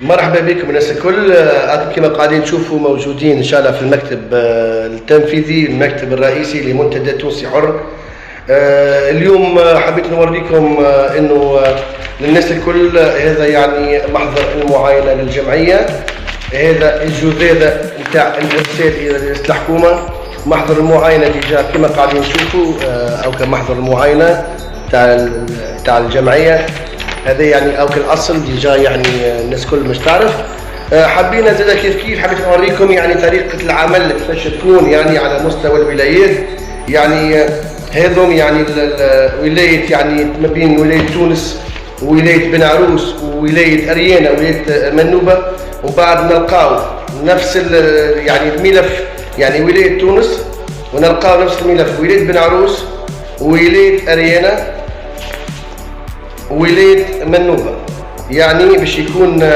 مرحبا بكم الناس الكل. كما قاعدين تشوفوا موجودين ان شاء الله في المكتب التنفيذي، المكتب الرئيسي لمنتدى تونسي حر. اليوم حبيت نوريكم انه للناس الكل هذا يعني محضر المعاينه للجمعيه، هذا الجذاذه نتاع الارسال الى رئاسه الحكومه. محضر المعاينه ديجا كما قاعدين تشوفوا او كمحضر المعاينه تاع الجمعيه. هذا يعني او كالاصل ديجا يعني الناس كل مش تعرف. حبينا زاد كيف حبيت نوريكم يعني طريقه العمل كيفاش تكون يعني على مستوى الولايات. يعني هذم يعني الولايه يعني ما بين ولايه تونس وولايه بن عروس وولايه اريانا وولايه منوبه، وبعد نلقاو نفس يعني الملف يعني ولايه تونس، ونلقاو نفس الملف ولايه بن عروس وولايه اريانا وولايه منوبه، يعني باش يكون